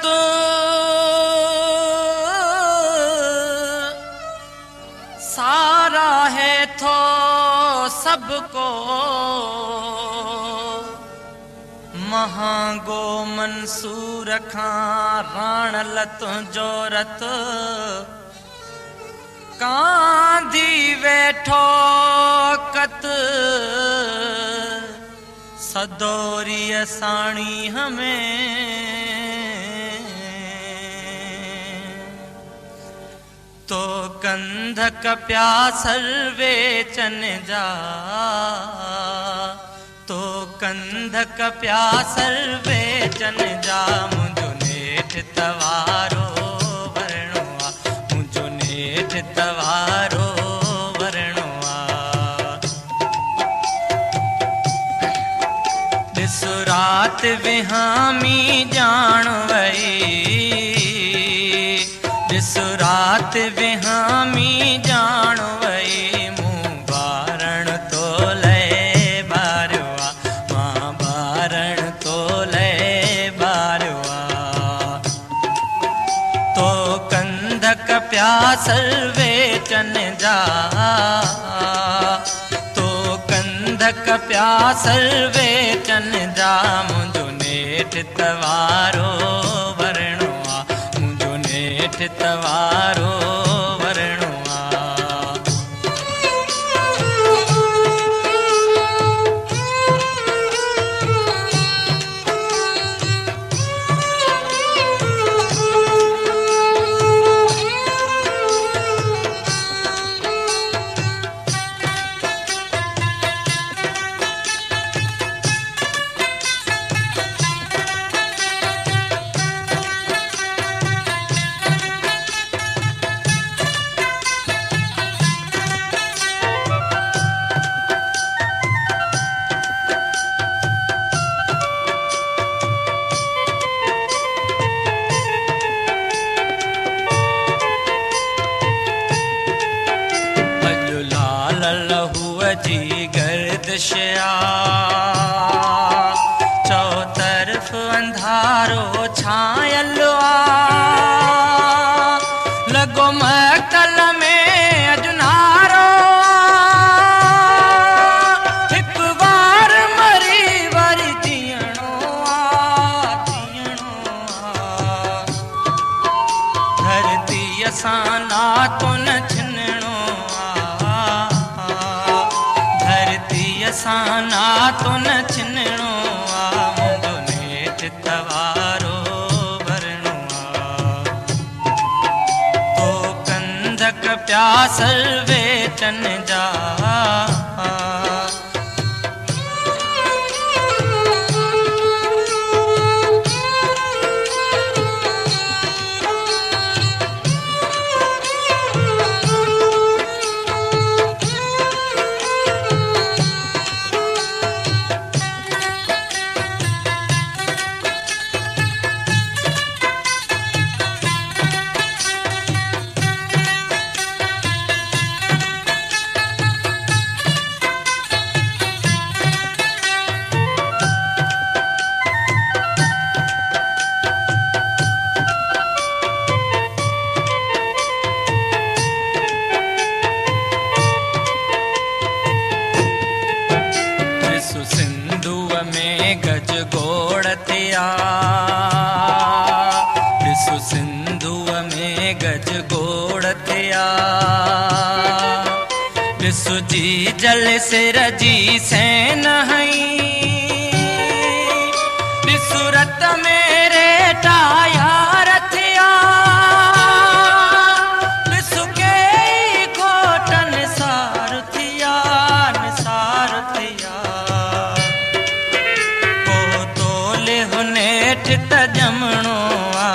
तू सारा है थो सबको महागो मंसूर खां राण लत जोरत कांधी वेठो कत सदोरी साणी हमें तो कंधक प्यासल वेचन जा तो कंधक प्यासल वेचन जा मुंहिंजो नेठ तवारो वरणो आ मुंहिंजो नेठ तवारो वरणो आ ॾिस रात विहामी ॼाण वई ॾिस रात विहामी ॼाण वई मूं बारण तो लए बारियो आ मां बारण तो लए बारियो आ तो कंधक प्यासल वेचन जा तो कंधक प्यासल वेचन जा मुंहिंजो नेठ तवारो वरणो आ मुंहिंजो नेठ तवारो वरणो आ जी गर्दिश चौ तरफ अंधारो छायल लगो महकल में अजुनारो एक बार मरी वरी जीअणो धरती असां नातो न छिनणो असां नातो न छिनणो आ मुंहिंजो नेठ तवारो भरणो आ तो कंधक प्यासल वेचन जा गज गोड़ थिया ॾिसो सिंधुअ में गज गोड़ थिया ॾिसो जी जल सिर जी सैन हई ॾिसो रत मेरे टायार थिया ॾिसो के घोटन सार थिया निसार थिया नेठ त जमणो आ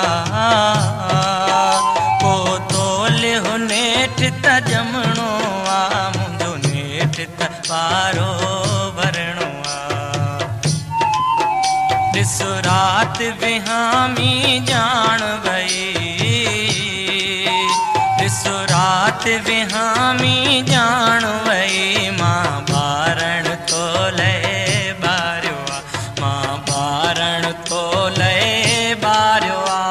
को तोले हो नेठ त जमणो आ मुंहिंजो नेठ त पारो भरणो आ ॾिसो रात विहामी ॼाण वई ॾिसो रात विहामी ॼाण वई मां बारण तो लए बारियो आ मां बारण तो लए बारियो आ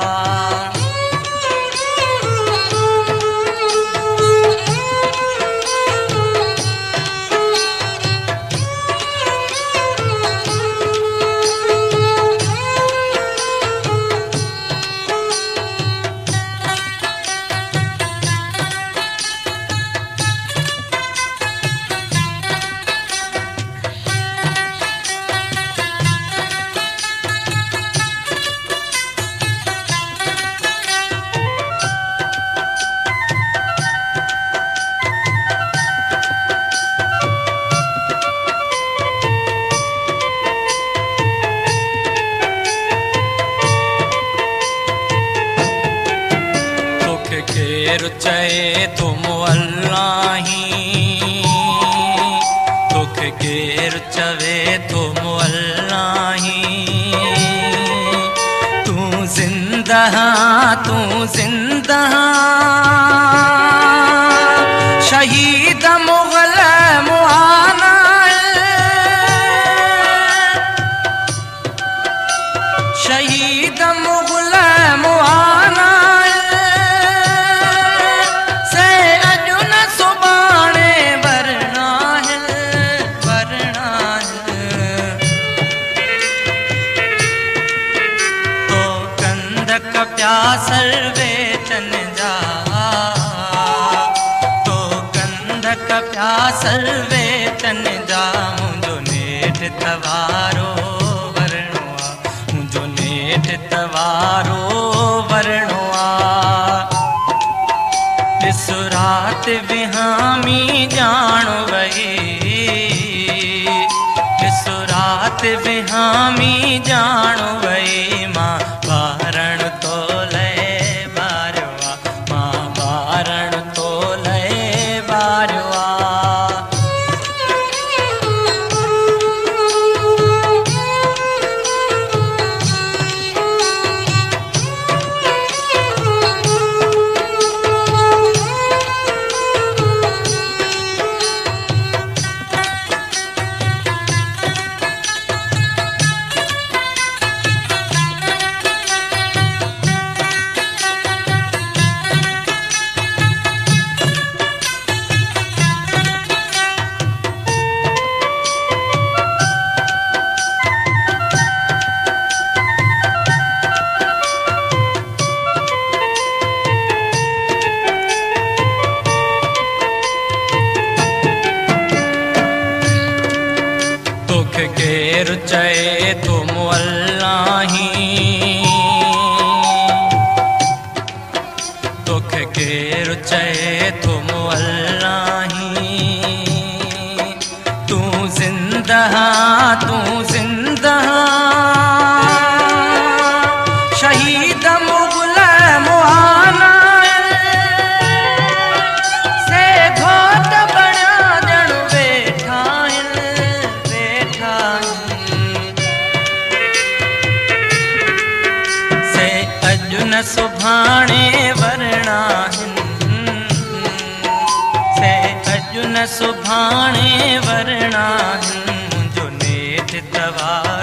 चए तुम अल्लाही तोखे केर चवे तुम अल्लाही तू जिंदा शहीद मुगल मुआना शहीद मुगल मुआना से अजु न सुबाणे वरना है तो कंदक प्यासल वेचन जा तो कंदक प्यासल वेचन जा मुंहिंजो नेठ तवारो वरणो आ मुंहिंजो नेठ तवारो वरणो आ ॾिसु राति विहामी ॼाण वई ॾिसु राति विहामी ॼाण वई मां ॿारण तो लए ॿारियो आ मां ॿारण तो लए ॿारियो आ केर चए तुम अल्लाही तोखे केर चए तुम अल्लाही तू जिंदा शहीद मुगल मुआना से घोट बणिया ॼण वेठा से अजु न सुभाणे वरणा से अजु न सुभाणे वरणा मुंहिंजो नेठ तवारो